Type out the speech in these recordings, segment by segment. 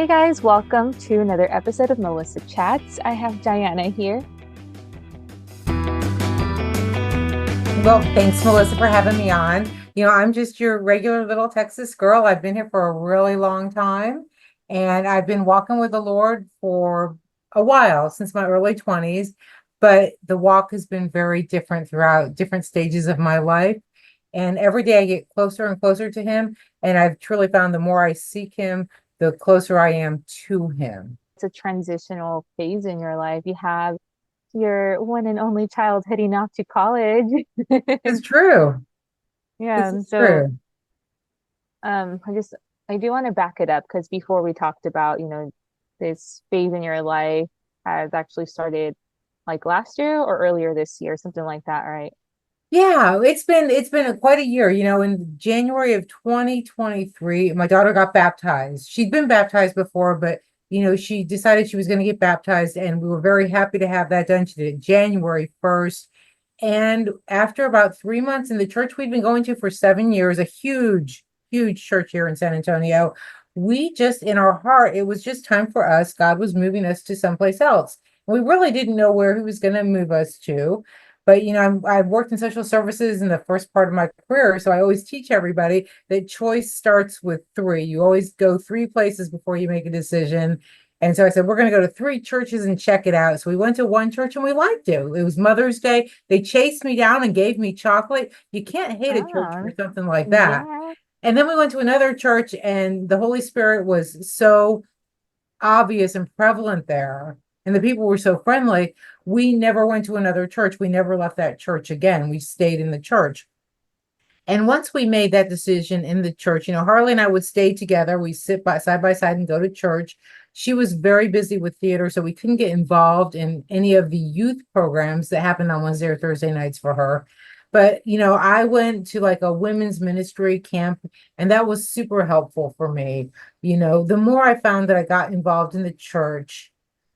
Hey guys, welcome to another episode of Melisa Chats. I have Diana here. Well, thanks, Melissa, for having me on. I'm just your regular little Texas girl. I've been here for a really long time, and I've been walking with the Lord for a while, since my early 20s. But the walk has been very different throughout different stages of my life. And every day I get closer and closer to Him. And I've truly found the more I seek Him, the closer I am to Him. It's a transitional phase in your life. You have your one and only child heading off to college. It's true. Yeah, This and is so true. I do want to back it up because before we talked about, this phase in your life has actually started like last year or earlier this year, something like that, right? Yeah, it's been quite a year. In January of 2023, my daughter got baptized. She'd been baptized before, but she decided she was going to get baptized, and we were very happy to have that done. She did it January 1st. And after about 3 months in the church we'd been going to for 7 years, a huge, huge church here in San Antonio, we just in our heart, it was just time for us. God was moving us to someplace else. We really didn't know where He was going to move us to. But I've worked in social services in the first part of my career, so I always teach everybody that choice starts with three. You always go three places before you make a decision. And so I said, we're going to go to three churches and check it out. So we went to one church and we liked it. It was Mother's Day. They chased me down and gave me chocolate. You can't hate a church Ah, for something like that. yeah. And then we went to another church, and the Holy Spirit was so obvious and prevalent there. And the people were so friendly. We never went to another church. We never left that church again. We stayed in the church. And once we made that decision in the church, Harley and I would stay together. We sit side by side and go to church. She was very busy with theater, so we couldn't get involved in any of the youth programs that happened on Wednesday or Thursday nights for her. But, I went to like a women's ministry camp, and that was super helpful for me. The more I found that I got involved in the church,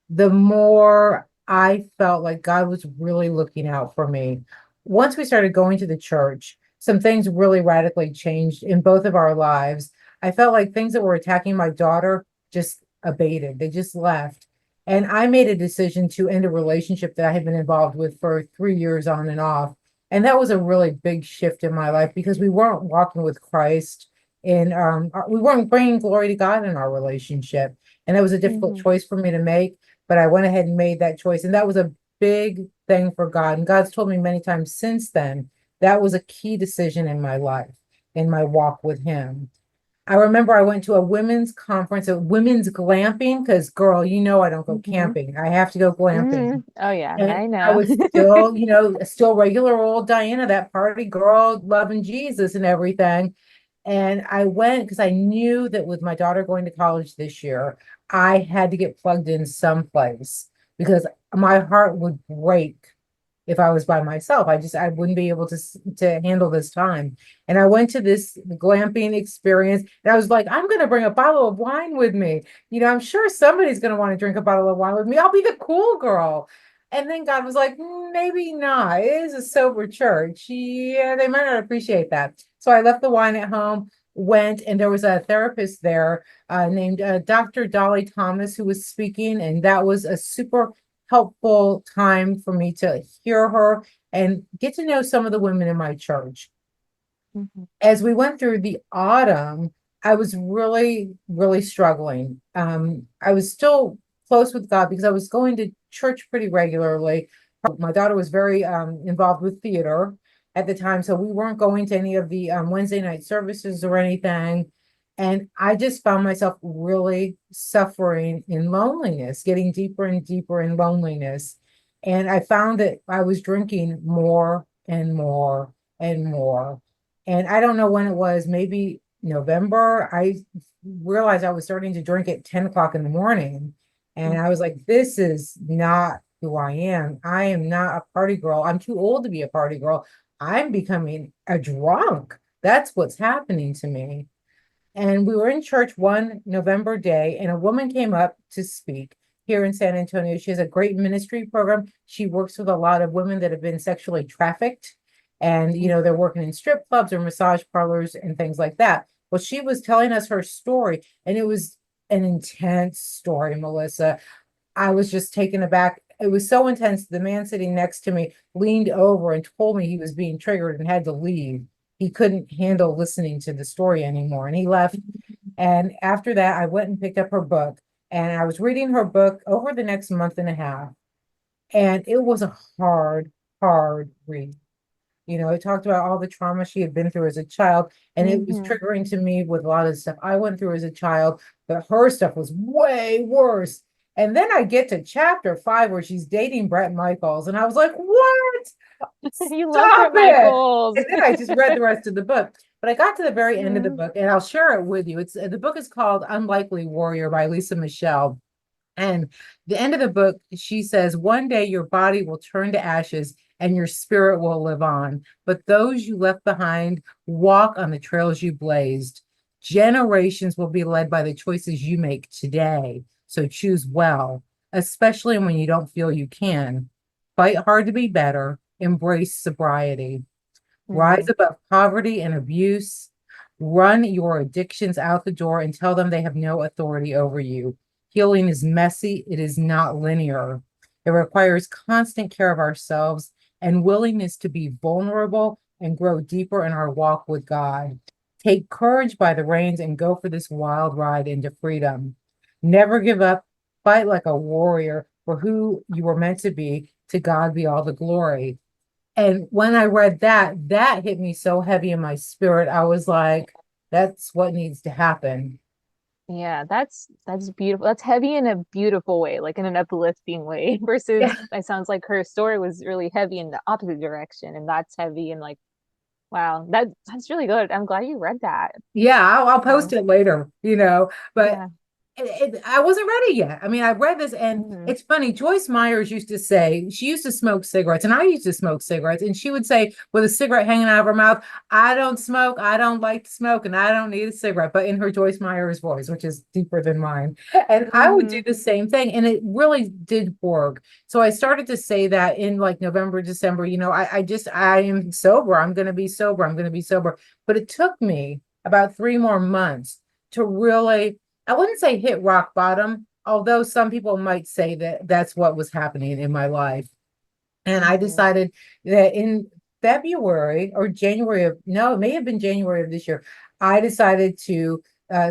the more I felt like God was really looking out for me. Once we started going to the church, some things really radically changed in both of our lives. I felt like things that were attacking my daughter just abated, they just left. And I made a decision to end a relationship that I had been involved with for 3 years on and off. And that was a really big shift in my life because we weren't walking with Christ, and we weren't bringing glory to God in our relationship. And that was a difficult Mhm. choice for me to make, but I went ahead and made that choice. And that was a big thing for God. And God's told me many times since then that was a key decision in my life, in my walk with Him. I remember I went to a women's conference, a women's glamping, because girl, I don't go Mhm. camping. I have to go glamping. Mhm. Oh yeah, And I I know. was still, still regular old Diana, that party girl, loving Jesus and everything. And I went because I knew that with my daughter going to college this year, I had to get plugged in someplace because my heart would break if I was by myself. I wouldn't be able to handle this time. And I went to this glamping experience, and I was like, I'm going to bring a bottle of wine with me. I'm sure somebody's going to want to drink a bottle of wine with me. I'll be the cool girl. And then God was like, maybe not. It is a sober church. Yeah, they might not appreciate that. So I left the wine at home, went, and there was a therapist there named Dr. Dolly Thomas who was speaking. And that was a super helpful time for me to hear her and get to know some of the women in my church. Mhm. As we went through the autumn, I was really, really struggling. I was still close with God because I was going to church pretty regularly. My daughter was very involved with theater at the time, so we weren't going to any of the Wednesday night services or anything. And I just found myself really suffering in loneliness, getting deeper and deeper in loneliness. And I found that I was drinking more and more and more. And I don't know when it was, maybe November. I realized I was starting to drink at 10 o'clock in the morning. And I was like, this is not who I am. I am not a party girl. I'm too old to be a party girl. I'm becoming a drunk. That's what's happening to me. And we were in church one November day, and a woman came up to speak here in San Antonio. She has a great ministry program. She works with a lot of women that have been sexually trafficked, and they're working in strip clubs or massage parlors and things like that. Well, she was telling us her story, and it was an intense story, Melissa. I was just taken aback. It was so intense. The man sitting next to me leaned over and told me he was being triggered and had to leave. He couldn't handle listening to the story anymore, and he left. And after that, I went and picked up her book, and I was reading her book over the next month and a half. And it was a hard, hard read. It talked about all the trauma she had been through as a child, and it was Hmm. triggering to me with a lot of stuff I went through as a child, but her stuff was way worse. And then I get to chapter 5 where she's dating Brett Michaels, and I was like, what? You love Stop Bret it. Michaels. And then I just read the rest of the book. But I got to the very end of the Mhm. book, and I'll share it with you. It's the book is called Unlikely Warrior by Lisa Michelle. And the end of the book, she says, one day your body will turn to ashes and your spirit will live on. But those you left behind walk on the trails you blazed. Generations will be led by the choices you make today. So choose well, especially when you don't feel you can. Fight hard to be better. Embrace sobriety. Rise Mhm. above poverty and abuse. Run your addictions out the door and tell them they have no authority over you. Healing is messy, it is not linear. It requires constant care of ourselves and willingness to be vulnerable and grow deeper in our walk with God. Take courage by the reins and go for this wild ride into freedom. Never give up. Fight like a warrior for who you were meant to be. To God be all the glory. And when I read that, that hit me so heavy in my spirit. I was like, that's what needs to happen. Yeah, that's beautiful. That's heavy in a beautiful way, like in an uplifting way, versus Yeah. it sounds like her story was really heavy in the opposite direction, and that's heavy and like, wow, that's really good. I'm glad you read that. Yeah, I'll post Yeah. it later, but Yeah. I wasn't ready yet. I mean, I read this, and Hmm. it's funny. Joyce Myers used to say she used to smoke cigarettes, and I used to smoke cigarettes, and she would say with a cigarette hanging out of her mouth, "I don't smoke. I don't like to smoke, and I don't need a cigarette." But in her Joyce Myers voice, which is deeper than mine, and I would do Hmm. the same thing, and it really did work. So I started to say that in like November, December. I am sober. I'm going to be sober. I'm going to be sober. But it took me about 3 more months to really, I wouldn't say hit rock bottom, although some people might say that that's what was happening in my life. And I Hmm. decided that in February or January of, no, it may have been January of this year, I decided to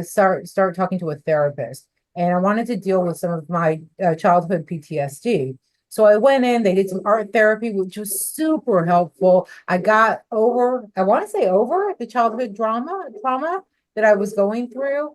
start talking to a therapist. And I wanted to deal with some of my childhood PTSD. So I went in, they did some art therapy, which was super helpful. I got over, I want to say over the childhood trauma that I was going through.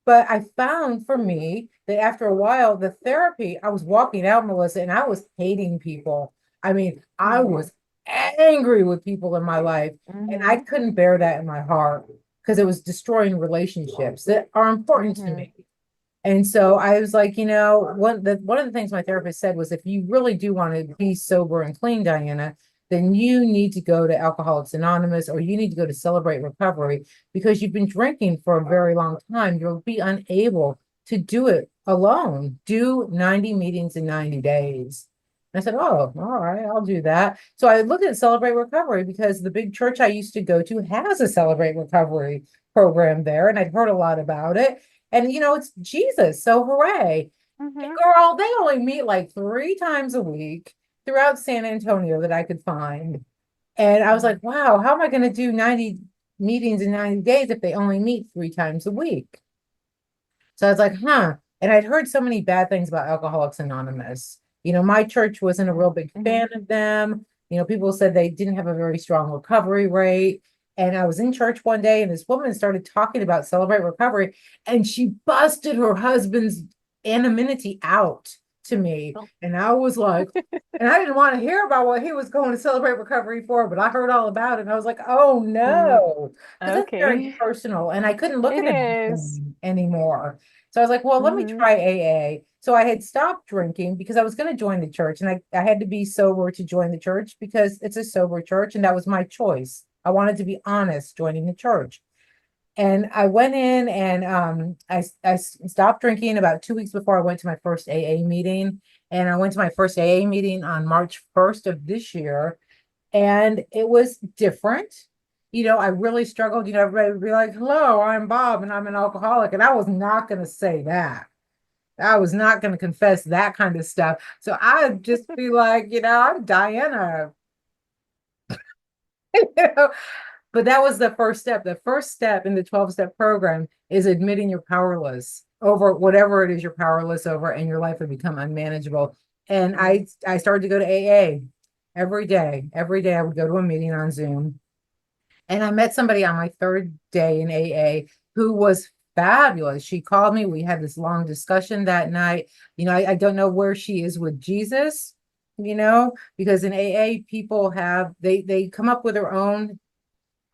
But I found for me that after a while, the therapy, I was walking out, Melissa, and I was hating people. I mean, I Hmm. was angry with people in my life, and I Hmm. couldn't bear that in my heart because it was destroying relationships that are important to Hmm. me. And so I was like, one of the things my therapist said was, if you really do want to be sober and clean, Diana, then you need to go to Alcoholics Anonymous, or you need to go to Celebrate Recovery, because you've been drinking for a very long time. You'll be unable to do it alone. Do 90 meetings in 90 days. I said, oh, all right, I'll do that. So I looked at Celebrate Recovery because the big church I used to go to has a Celebrate Recovery program there, and I'd heard a lot about it. And it's Jesus, so hooray. And Hmm. girl, they only meet like 3 times a week throughout San Antonio that I could find. And I was like, wow, how am I going to do 90 meetings in 90 days if they only meet 3 times a week? So I was like, huh. And I'd heard so many bad things about Alcoholics Anonymous. My church wasn't a real big Hmm. fan of them. People said they didn't have a very strong recovery rate. And I was in church one day, and this woman started talking about Celebrate Recovery, and she busted her husband's anonymity out to me. Oh. And I was like, and I didn't want to hear about what he was going to Celebrate Recovery for, but I heard all about it. And I was like, oh Mm. no, because that's very Okay. personal. And I couldn't look It at it is. anymore. So I was like, well, let me Hmm. try AA. So I had stopped drinking because I was going to join the church, and I had to be sober to join the church because it's a sober church, and that was my choice. I wanted to be honest joining the church. And I went in, and I stopped drinking about 2 weeks before I went to my first AA meeting. And I went to my first AA meeting on March 1st of this year, and it was different. I really struggled. Everybody would be like, hello, I'm Bob and I'm an alcoholic. And I was not going to say that. I was not going to confess that kind of stuff. So I'd just be like, I'm Diana. you know? But that was the first step. The first step in the 12-step program is admitting you're powerless over whatever it is you're powerless over, and your life would become unmanageable. And Mm. I started to go to AA every day. Every day I would go to a meeting on Zoom. And I met somebody on my third day in AA who was fabulous. She called me. We had this long discussion that night. I don't know where she is with Jesus, because in AA, people they come up with their own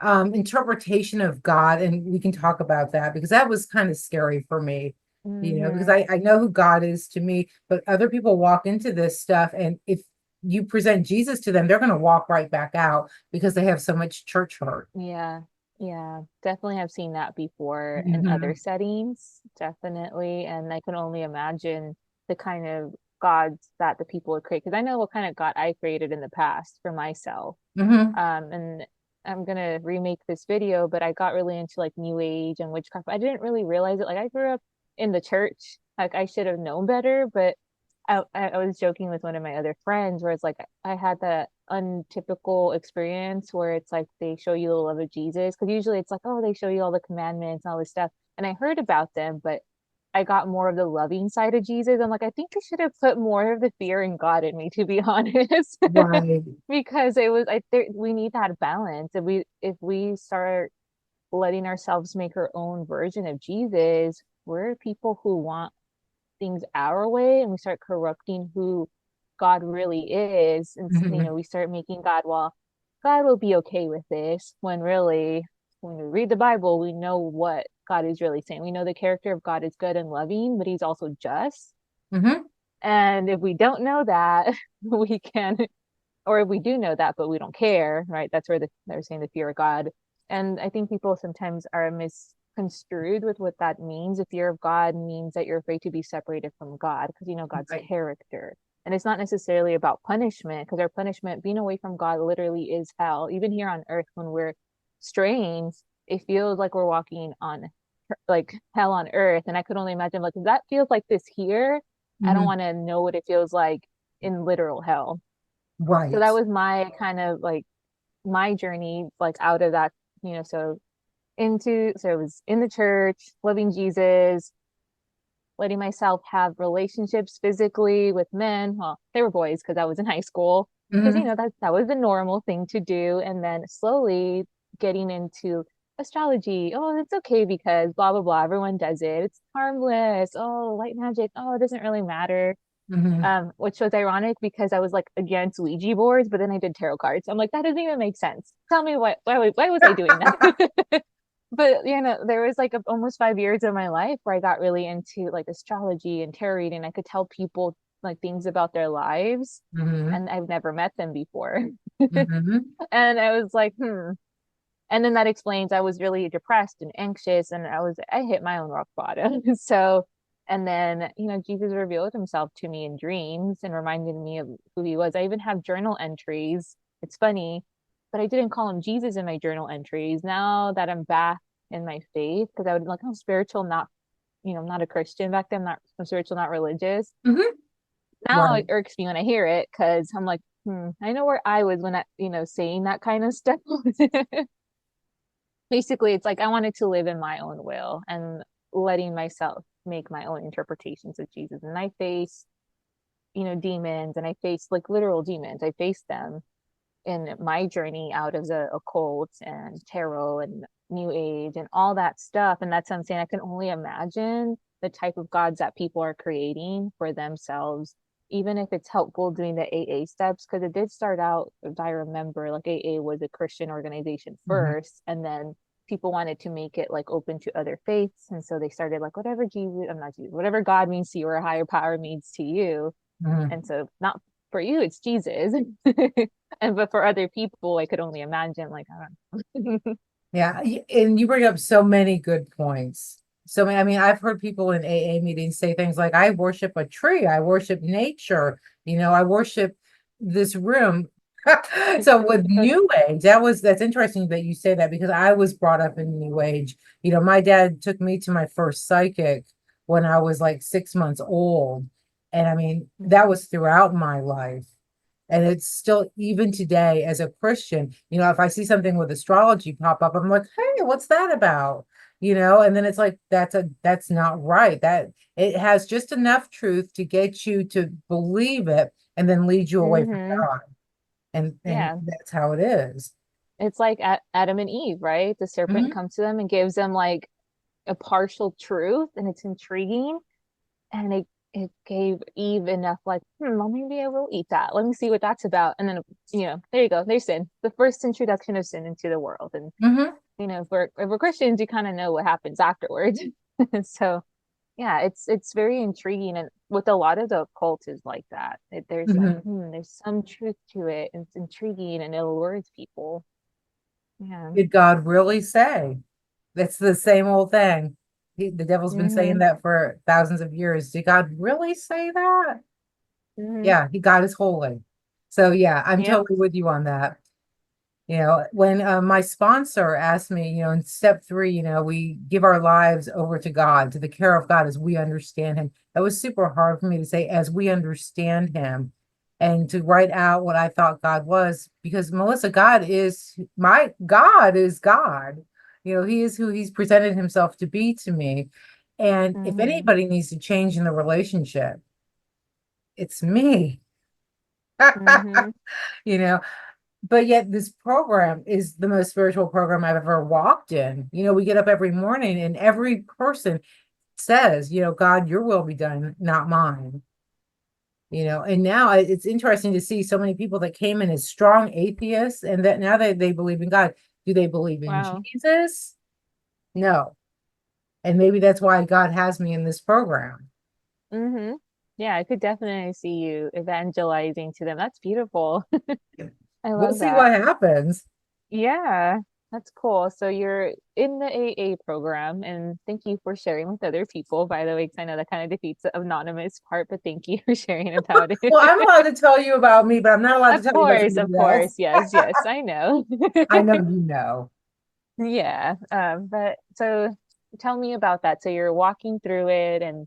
interpretation of God. And we can talk about that because that was kind of scary for me, because Hmm. I know who God is to me, but other people walk into this stuff. And if you present Jesus to them, they're going to walk right back out because they have so much church hurt. Yeah, yeah, definitely have seen that before in other Hmm. settings, definitely. And I can only imagine the kind of gods that the people would create, because I know what kind of God I created in the past for myself. Hmm. And I'm gonna remake this video, but I got really into like New Age and witchcraft. I didn't really realize it. Like I grew up in the church, like I should have known better, but I was joking with one of my other friends where it's like I had that untypical experience where it's like they show you the love of Jesus, because usually it's like, oh, they show you all the commandments and all this stuff. And I heard about them, but I got more of the loving side of Jesus. I'm like, I think I should have put more of the fear in God in me, to be honest. Right. Because it was we need that balance. If we start letting ourselves make our own version of Jesus, we're people who want things our way, and we start corrupting who God really is. And Hmm. we start making God, well, God will be okay with this, when really, when we read the Bible, we know what God is really saying. We know the character of God is good and loving, but he's also just. Hmm. And if we don't know that, we can, or if we do know that but we don't care, right? That's where they're saying the fear of God. And I think people sometimes are misconstrued with what that means. The fear of God means that you're afraid to be separated from God, because you know God's Right. character. And it's not necessarily about punishment, because our punishment, being away from God, literally is hell. Even here on earth, when we're straying, it feels like we're walking on like hell on earth. And I could only imagine, like, if that feels like this here, I don't Hmm. want to know what it feels like in literal hell. So Right. that was my kind of like my journey, like out of that, so it was in the church, loving Jesus, letting myself have relationships physically with men. Well, they were boys because I was in high school, because Hmm. that was the normal thing to do. And then slowly getting into astrology. Oh, it's okay because blah blah blah. Everyone does it. It's harmless. Oh, white magic. Oh, it doesn't really matter. Hmm. Which was ironic because I was like against Ouija boards, but then I did tarot cards. I'm like, that doesn't even make sense. Tell me why was I doing that? But there was like almost 5 years of my life where I got really into like astrology and tarot reading. I could tell people like things about their lives, Hmm. and I've never met them before. Hmm. And I was like, hmm. And then that explains I was really depressed and anxious, and I hit my own rock bottom. So, and then, Jesus revealed himself to me in dreams and reminded me of who he was. I even have journal entries. It's funny, but I didn't call him Jesus in my journal entries. Now that I'm back in my faith, because I would like, I'm spiritual, not, I'm not a Christian back then, not I'm spiritual, not religious. Hmm. Now Right. it irks me when I hear it, because I'm like, I know where I was when saying that kind of stuff. Basically, it's like I wanted to live in my own will and letting myself make my own interpretations of Jesus. And I faced, demons, and I faced like literal demons. I faced them in my journey out of the occult and tarot and new age and all that stuff. And that's what I'm saying. I can only imagine the type of gods that people are creating for themselves, even if it's helpful doing the AA steps, because it did start out, if I remember, like AA was a Christian organization Hmm. first, and then people wanted to make it like open to other faiths. And so they started like, whatever Jesus, I'm not Jesus, whatever God means to you or a higher power means to you. Hmm. And so not for you, it's Jesus. And but for other people, I could only imagine, like, I don't know. Yeah. And you bring up so many good points. So, I mean, I've heard people in AA meetings say things like, I worship a tree, I worship nature, I worship this room. So with New Age, that's interesting that you say that because I was brought up in New Age. My dad took me to my first psychic when I was like 6 months old. And I mean, that Mhm. was throughout my life. And it's still, even today as a Christian, if I see something with astrology pop up, I'm like, hey, what's that about? And then it's like, that's not right. That it has just enough truth to get you to believe it and then lead you away from Mhm. God. And Yeah. that's how it is. It's like Adam and Eve, right? The serpent Mhm. comes to them and gives them like a partial truth, and it's intriguing. And it gave Eve enough, like, well, maybe I will eat that. Let me see what that's about. And then, there you go. There's sin. The first introduction of sin into the world. And, Mhm. if we're Christians, you kind of know what happens afterwards. So yeah, it's very intriguing. And with a lot of the occult is like that. There's like, Mhm. there's some truth to it. And it's intriguing and it allures people. Yeah. Did God really say? That's the same old thing. The devil's been saying Mm-hmm. that for thousands of years. Did God really say that? Mm-hmm. Yeah, God is holy. So yeah, I'm Yep. totally with you on that. When my sponsor asked me, in step 3, we give our lives over to God, to the care of God as we understand Him. That was super hard for me to say, as we understand Him, and to write out what I thought God was, because Melissa, God is God. He is who He's presented Himself to be to me. And if Mm-hmm. anybody needs to change in the relationship, it's me. Mm-hmm. you know, but yet this program is the most spiritual program I've ever walked in. We get up every morning and every person says, God, your will be done, not mine. And now it's interesting to see so many people that came in as strong atheists and that now they believe in God. Do they believe in Wow. Jesus? No. And maybe that's why God has me in this program. Mm-hmm. Yeah, I could definitely see you evangelizing to them. That's beautiful. I We'll love see that. what happens. Yeah, that's cool. So you're in the AA program, and thank you for sharing with other people, by the way, because I know that kind of defeats the anonymous part, but thank you for sharing about Well, it. I'm allowed to tell you about me, but I'm not allowed to Of tell you about course, of somebody else. course. Yes, yes, I know. I know you know. Yeah. But so tell me about that. So you're walking through it and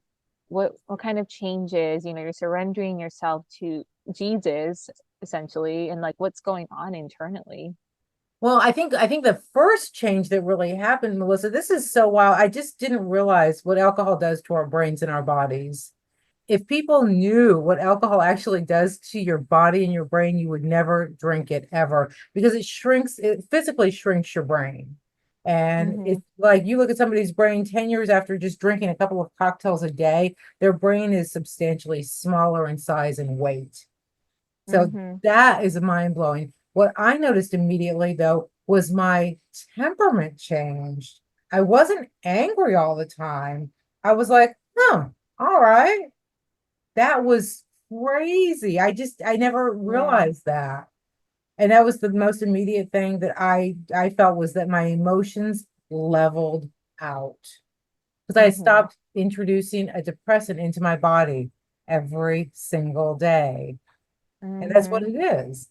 what kind of changes, you're surrendering yourself to Jesus essentially, and like what's going on internally. Well, I think the first change that really happened, Melissa, this is so wild. I just didn't realize what alcohol does to our brains and our bodies. If people knew what alcohol actually does to your body and your brain, you would never drink it ever because it physically shrinks your brain. And Mm-hmm. it's like you look at somebody's brain 10 years after just drinking a couple of cocktails a day, their brain is substantially smaller in size and weight. So Mm-hmm. that is mind blowing. What I noticed immediately, though, was my temperament changed. I wasn't angry all the time. I was like, oh, all right. That was crazy. I never Yeah. realized that. And that was the most immediate thing that I felt was that my emotions leveled out because I Mm-hmm. stopped introducing a depressant into my body every single day. And that's what Mm-hmm. it is.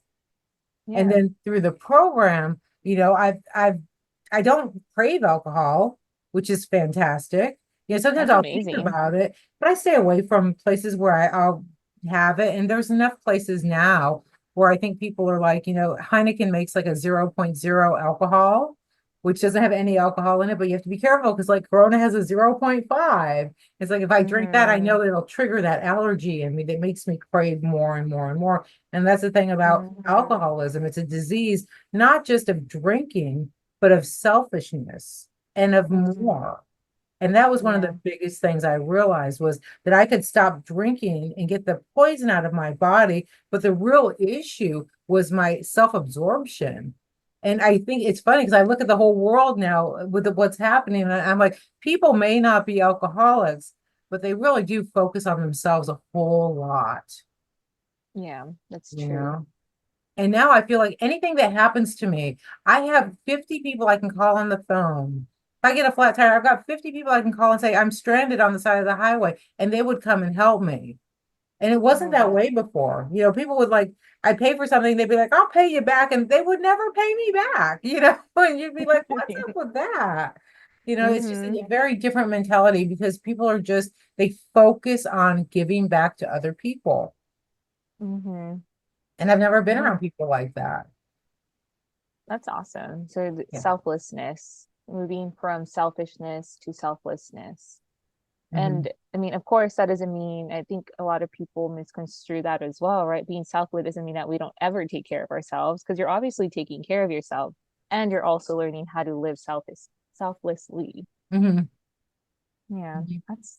And Yeah. then through the program, I don't crave alcohol, which is fantastic. Sometimes That's I'll think amazing. about it, but I stay away from places where I'll have it. And there's enough places now where I think people are like, Heineken makes like a zero point 0 alcohol, which doesn't have any alcohol in it, but you have to be careful because like Corona has a zero point 0.5. It's like if I drink that, I Mm-hmm. know it'll trigger that allergy in me that makes me crave more and more and more. And that's the thing about Mm-hmm. alcoholism. It's a disease, not just of drinking, but of selfishness and of Mm-hmm. more. And that was one of Yeah. the biggest things I realized was that I could stop drinking and get the poison out of my body. But the real issue was my self-absorption. And I think it's funny because I look at the whole world now with what's happening, and I'm like, people may not be alcoholics, but they really do focus on themselves a whole lot, Yeah, that's you true. know? And now I feel like anything that happens to me, I have 50 people I can call on the phone. If I get a flat tire, I've got 50 people I can call and say, I'm stranded on the side of the highway, and they would come and help me. And it wasn't Oh, that wow. way before. People would like, I'd pay for something, they'd be like, I'll pay you back, and they would never pay me back, and you'd be like, what's Yeah. up with that? It's just Mm-hmm. a very different mentality because people are just, they focus on giving back to other people. Mm-hmm. And I've never been Yeah. around people like that. That's awesome. So Yeah. selflessness, moving from selfishness to selflessness. Hmm. And I mean, of course, that doesn't mean, I think a lot of people misconstrue that as well, right? Being selfless doesn't mean that we don't ever take care of ourselves, because you're obviously taking care of yourself and you're also learning how to live selflessly. Hmm. Yeah, that's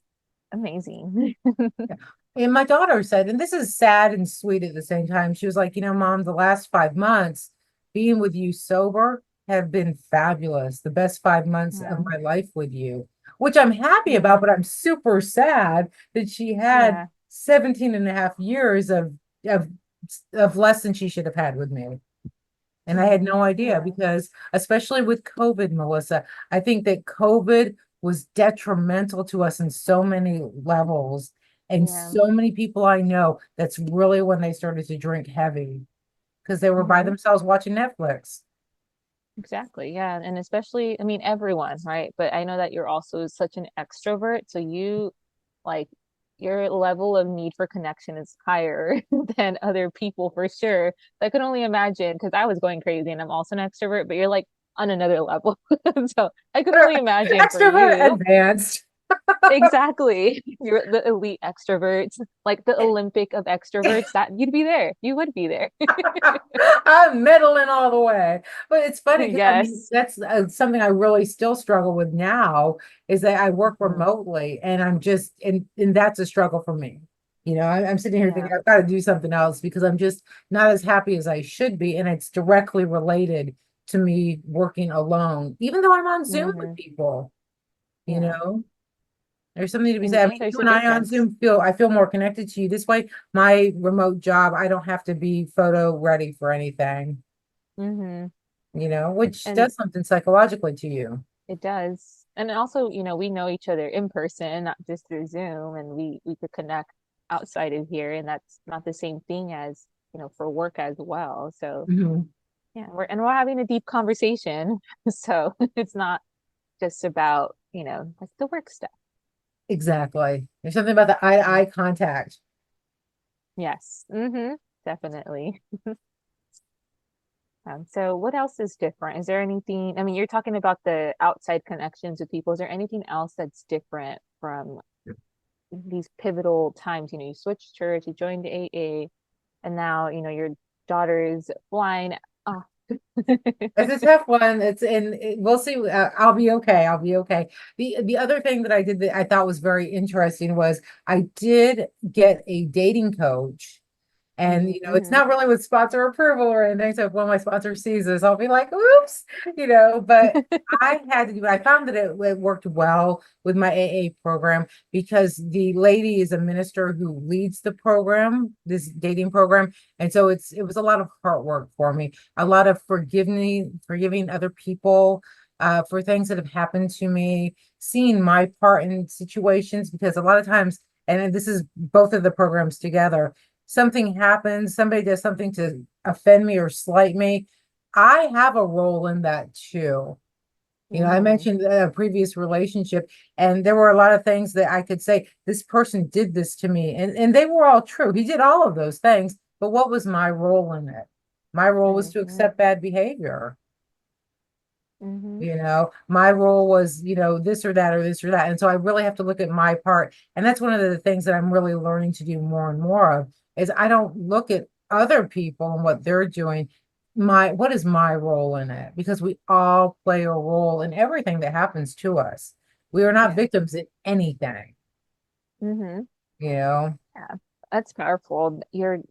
amazing. Yeah. And my daughter said, and this is sad and sweet at the same time, she was like, Mom, the last 5 months being with you sober have been fabulous. The best 5 months of Yeah. my life with you, which I'm happy about, Yeah. but I'm super sad that she had Yeah. 17 and a half years of of less than she should have had with me. And I had Mm, no idea yeah. because, especially with COVID, Melissa, I think that COVID was detrimental to us in so many levels. And Yeah. so many people I know, that's really when they started to drink heavy because they were by Hmm. themselves watching Netflix. Exactly. Yeah. And especially, I mean, everyone, right? But I know that you're also such an extrovert. So like, your level of need for connection is higher than other people for sure. I can only imagine, because I was going crazy and I'm also an extrovert, but you're like on another level. So I can only imagine for Extrovert you. advanced. Exactly. You're the elite extroverts, like the Olympic of extroverts, that you'd be there. You would be there. I'm meddling all the way. But it's funny because I mean, Yes. that's something I really still struggle with now is that I work Mhm. remotely and I'm just, and that's a struggle for me. I'm sitting here Yeah. thinking I've got to do something else because I'm just not as happy as I should be. And it's directly related to me working alone, even though I'm on Zoom with Hmm. people, you Yeah. know? There's something to be And said. I yeah, mean, you there's a and I on difference. Zoom I feel more connected to you. This way, my remote job, I don't have to be photo ready for anything, Hmm. which And does something psychologically to you. it does. And also, we know each other in person, not just through Zoom, and we could connect outside of here, and that's not the same thing as, for work as well. So Mhm. yeah, we're having a deep conversation. So it's not just about, like the work stuff. Exactly. There's something about the eye-to-eye contact. Yes. Definitely. So what else is different? Is there anything, I mean, you're talking about the outside connections with people. Is there anything else that's different from these pivotal times? You switched church, you joined AA, and now, your daughter is flying off. It's a tough one. We'll see. I'll be okay. I'll be okay. The other thing that I did that I thought was very interesting was I did get a dating coach. And it's Mm-hmm. not really with sponsor approval or anything. So if one of my sponsors sees this, I'll be like, oops, but I had to do it. I found that it worked well with my AA program because the lady is a minister who leads the program, this dating program. And so it was a lot of hard work for me, a lot of forgiving other people for things that have happened to me, seeing my part in situations, because a lot of times, and this is both of the programs together, something happens, somebody does something to offend me or slight me, I have a role in that too. I Mm-hmm. mentioned a previous relationship, and there were a lot of things that I could say, this person did this to me, and they were all true. He did all of those things, but what was my role in it? My role was to Mm-hmm. accept bad behavior. Mm-hmm. My role was, this or that or this or that. And so I really have to look at my part. And that's one of the things that I'm really learning to do more and more of is I don't look at other people and what they're doing. What is my role in it? Because we all play a role in everything that happens to us. We are not Yeah. victims in anything, Mm-hmm. you know? Yeah. That's powerful. You're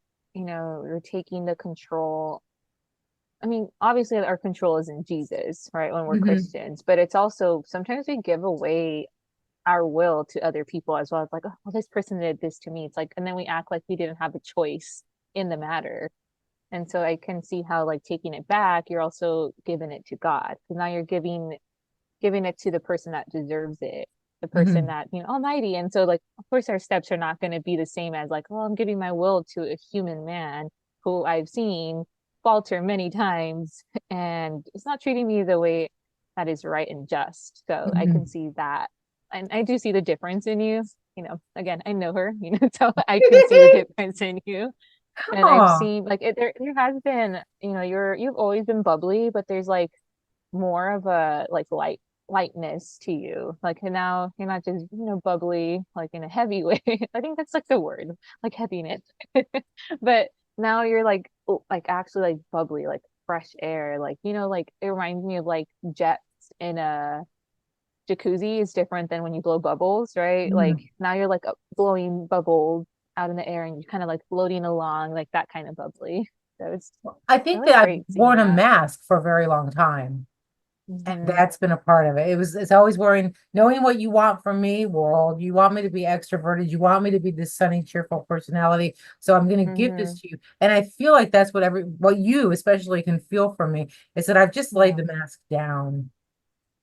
taking the control. I mean, obviously our control is in Jesus, right? When we're Mhm. Christians, but it's also sometimes we give away our will to other people as well. It's like, oh, well, this person did this to me. It's like, and then we act like we didn't have a choice in the matter. And so I can see how, like, taking it back, you're also giving it to God. Because now you're giving it to the person that deserves it. the person Mhm. that, almighty. And so like of course our steps are not going to be the same as like, oh, I'm giving my will to a human man who I've seen falter many times and it's not treating me the way that is right and just. So I can Mhm. see that. And I do see the difference in you. Again, I know her, so I can see the difference in you. And I've Oh, seen like there has been, you've always been bubbly, but there's like more of a like lightness to you. Like and now you're not just, bubbly like in a heavy way. I think that's like the word, like heaviness. But now you're like like actually like bubbly, like fresh air. Like, like it reminds me of like jets in a jacuzzi is different than when you blow bubbles, right? Like mhm. now you're like blowing bubbles out in the air and you're kind of like floating along, like that kind of bubbly. So it's I think really that I've great seeing worn a that. mask for a very long time. And Hmm. that's been a part of it. It's always worrying, knowing what you want from me, world. You want me to be extroverted. You want me to be this sunny, cheerful personality. So I'm going to give this Hmm. to you. And I feel like that's what you especially can feel from me is that I've just laid Yeah. the mask down.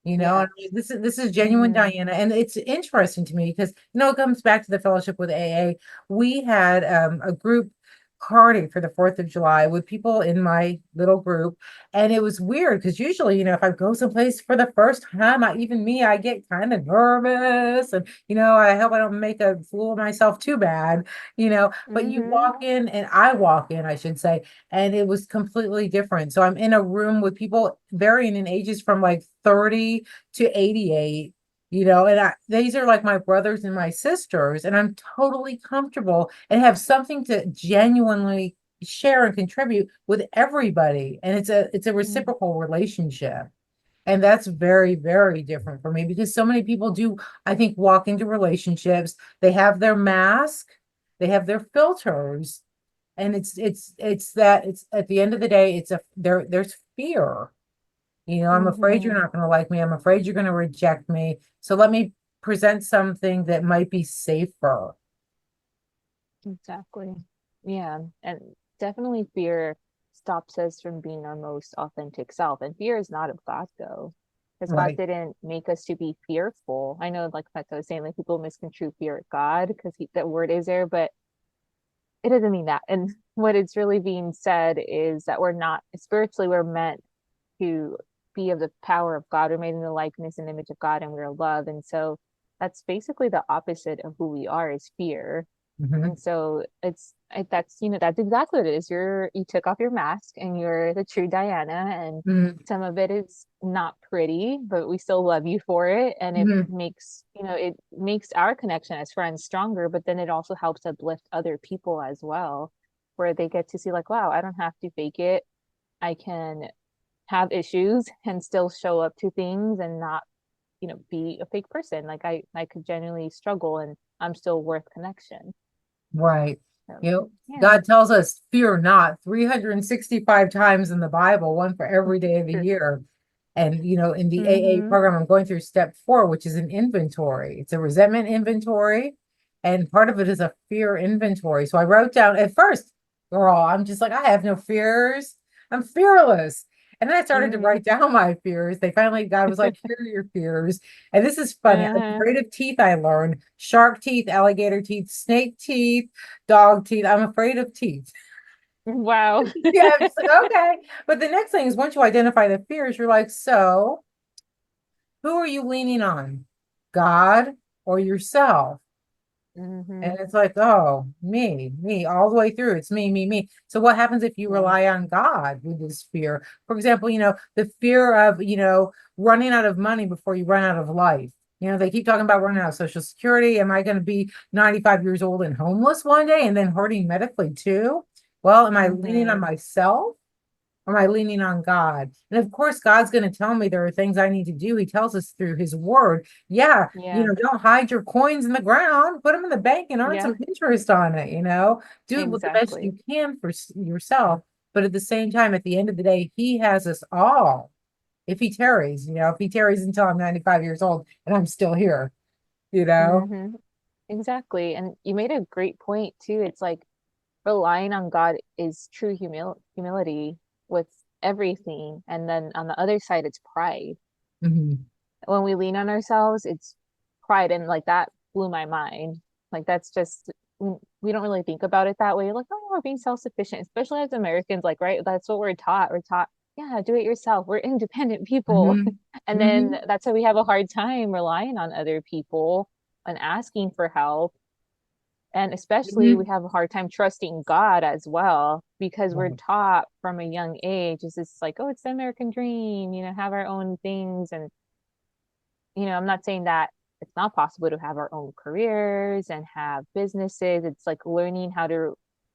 And Yes. this is genuine Hmm. Diana, and it's interesting to me because it comes back to the fellowship with AA. We had a group party for the 4th of July with people in my little group, and it was weird because usually, if I go someplace for the first time, I get kind of nervous, and I hope I don't make a fool of myself too bad, But you Hmm. walk in, and I walk in, I should say, and it was completely different. So I'm in a room with people varying in ages from like 30 to 88, and these are like my brothers and my sisters, and I'm totally comfortable and have something to genuinely share and contribute with everybody. And it's a reciprocal relationship. And that's very, very different for me because so many people do, I think, walk into relationships, they have their mask, they have their filters, and it's at the end of the day, there's fear. I'm afraid you're Hmm. not going to like me. I'm afraid you're going to reject me. So let me present something that might be safer. Exactly. Yeah. And definitely fear stops us from being our most authentic self. And fear is not of God, though, because God Right. didn't make us to be fearful. I know, like I was saying, like people misconstrue fear of God because that word is there, but it doesn't mean that. And what it's really being said is that we're not spiritually, we're meant to be of the power of God. We're made in the likeness and image of God, and we're love. And so that's basically the opposite of who we are is fear. Hmm. And so that's that's exactly what it is. You took off your mask and you're the true Diana, and Hmm. some of it is not pretty, but we still love you for it. And Hmm. it makes our connection as friends stronger, but then it also helps uplift other people as well, where they get to see like, wow, I don't have to fake it. I can have issues and still show up to things and not, be a fake person. Like I could genuinely struggle and I'm still worth connection. Right. So You know, yeah. God tells us, fear not, 365 times in the Bible, one for every day of the True. year. And, in the AA Mm-hmm. program, I'm going through step 4, which is an inventory. It's a resentment inventory. And part of it is a fear inventory. So I wrote down at first, girl, I'm just like, I have no fears. I'm fearless. And then I started to Mm-hmm. write down my fears. God was like, here are your fears. And this is funny. I'm Uh-huh. afraid of teeth, I learned. Shark teeth, alligator teeth, snake teeth, dog teeth. I'm afraid of teeth. Wow. Yeah, I'm just like, okay. But the next thing is once you identify the fears, you're like, so who are you leaning on? God or yourself? And Mm-hmm. it's like, oh, me, all the way through. It's me, me, me. So what happens if you Yeah. rely on God with this fear? For example, the fear of, running out of money before you run out of life. They keep talking about running out of Social Security. Am I going to be 95 years old and homeless one day and then hurting medically too? Well, am I leaning on Mm-hmm. myself? Or am I leaning on God? And of course, God's going to tell me there are things I need to do. He tells us through his word. Yeah, Yeah. don't hide your coins in the ground, put them in the bank and earn Yeah. some interest on it. Do what the best Exactly. you can for yourself. But at the same time, at the end of the day, he has us all. If he tarries until I'm 95 years old and I'm still here, you know? Mm-hmm. Exactly. And you made a great point too. It's like relying on God is true humility with everything. And then on the other side, it's pride. Mhm. When we lean on ourselves, it's pride, and like that blew my mind. Like that's just we don't really think about it that way. Like, oh, we're being self-sufficient, especially as Americans, like, right? That's what we're taught. We're taught, yeah, do it yourself. We're independent people. Hmm. And then Hmm. that's why we have a hard time relying on other people and asking for help. And especially we Hmm. have a hard time trusting God as well, because we're Right. taught from a young age, is this like, oh, it's the American dream, have our own things. And I'm not saying that it's not possible to have our own careers and have businesses. It's like learning how to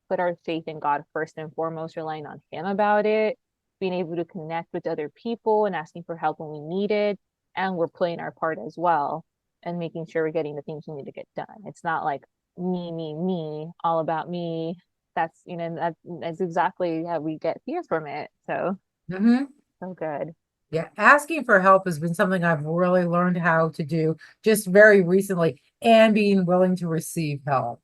put our faith in God first and foremost, relying on Him about it, being able to connect with other people and asking for help when we need it. And we're playing our part as well and making sure we're getting the things we need to get done. It's not like me, all about me. That's exactly how we get fear from it. So, Hmm. so good. Yeah, asking for help has been something I've really learned how to do just very recently, and being willing to receive help.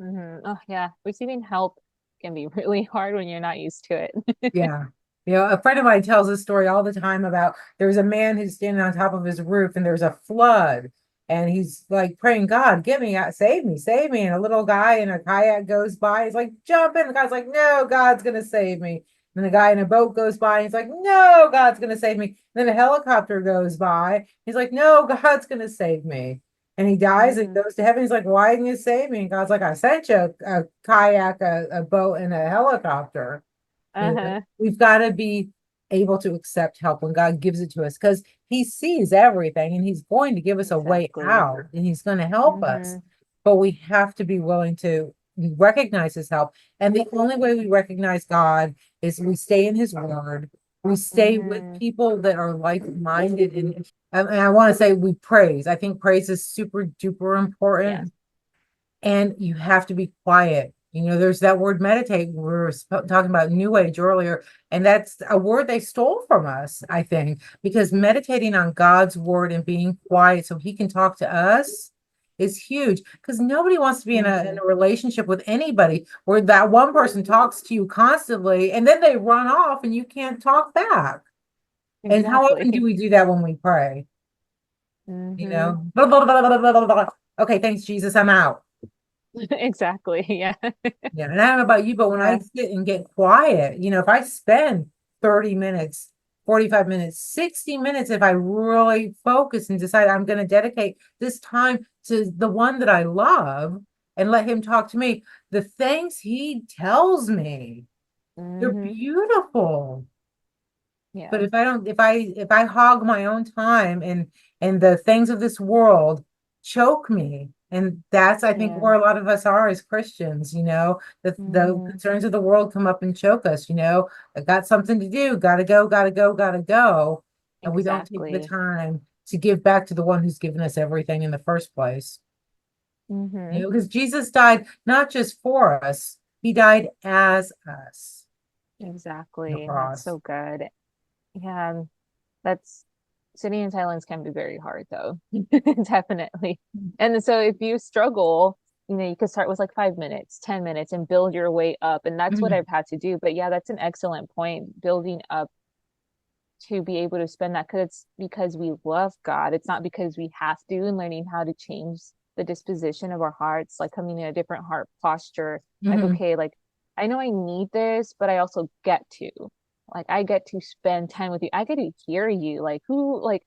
Oh, yeah. Receiving help can be really hard when you're not used to it. Yeah. A friend of mine tells this story all the time about there's a man who's standing on top of his roof and there's a flood and he's like praying, God, get me out, save me, save me. And a little guy in a kayak goes by. He's like, jump in. The guy's like, no, God's going to save me. And the guy in a boat goes by and he's like, no, God's going to save me. And then a helicopter goes by. He's like, no, God's going to save me. And he dies and Hmm. goes to heaven. He's like, why didn't you save me? And God's like, I sent you a kayak, a boat, and a helicopter. Uh-huh. We've got to be able to accept help when God gives it to us because He sees everything and He's going to give us a way Exactly. out and He's going to help us. Hmm. But we have to be willing to recognize His help. And the only way we recognize God is we stay in His Word, we stay with Hmm. people that are like-minded. And I want to say we praise. I think praise is super duper Yeah. important, and you have to be quiet. There's that word meditate. We were talking about New Age earlier, and that's a word they stole from us, I think, because meditating on God's word and being quiet so He can talk to us is huge. Because nobody wants to be in Hmm. a relationship with anybody where that one person talks to you constantly and then they run off and you can't talk back. And how often do Exactly. we do that when we pray? You Hmm. know, blah, blah, blah, blah, blah, blah, blah. Okay, thanks, Jesus. I'm out. Exactly. Yeah. Yeah, and I don't know about you, but when I Yeah. sit and get quiet, if I spend 30 minutes, 45 minutes, 60 minutes, if I really focus and decide I'm going to dedicate this time to the one that I love and let him talk to me, the things he tells me, they're Hmm. beautiful. But Yeah. if I hog my own time and the things of this world choke me, and that's I think Yeah. where a lot of us are as Christians, the Hmm. concerns of the world come up and choke us. I got something to do, gotta go, gotta go, gotta go, and we don't take the Exactly. time to give back to the one who's given us everything in the first place. Hmm. Because Jesus died not just for us, he died as us on the Exactly. That's cross. so good. Yeah. That's Sitting in silence can be very hard though. Definitely. And so if you struggle, you could start with like 5 minutes, 10 minutes and build your way up. And that's what Mhm. I've had to do. But yeah, that's an excellent point. Building up to be able to spend that, because it's because we love God. It's not because we have to, and learning how to change the disposition of our hearts, like coming in a different heart posture. Like, Mhm. okay, like I know I need this, but I also get to. Like I get to spend time with you. I get to hear you. Like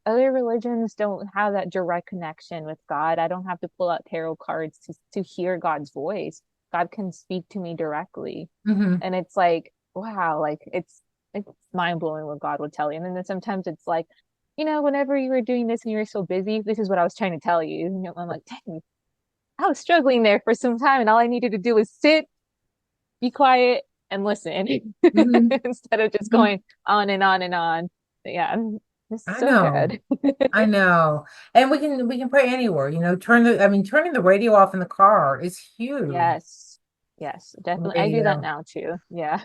other religions don't have that direct connection with God. I don't have to pull out tarot cards to hear God's voice. God can speak to me directly. Mhm. And it's like, wow, like it's mind blowing what God would tell you. And then sometimes it's like, whenever you were doing this and you were so busy, this is what I was trying to tell you. I'm like, dang, I was struggling there for some time, and all I needed to do was sit, be quiet, and listen Mhm. instead of just Mhm. going on and on and on. But yeah, this is I so know. good. I know. And we can pray anywhere, turning the radio off in the car is huge. Yes. Yes, definitely. I do that Radio. now too. Yeah.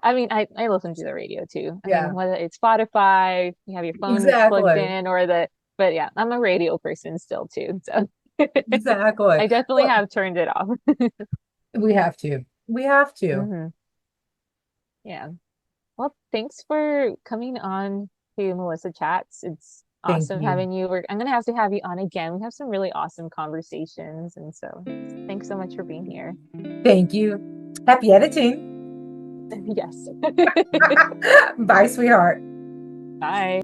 I mean, I listen to the radio too. I mean, Yeah, whether it's Spotify, you have your phone plugged exactly. in, but yeah, I'm a radio person still too. So Exactly. I definitely Well, have turned it off. we have to. We have to. Hmm. Yeah. Well, thanks for coming on to Melisa Chats. It's Thank awesome you. having you. I'm gonna have to have you on again. We have some really awesome conversations, and so thanks so much for being here. Thank you. Happy editing. Yes. Bye, sweetheart. Bye.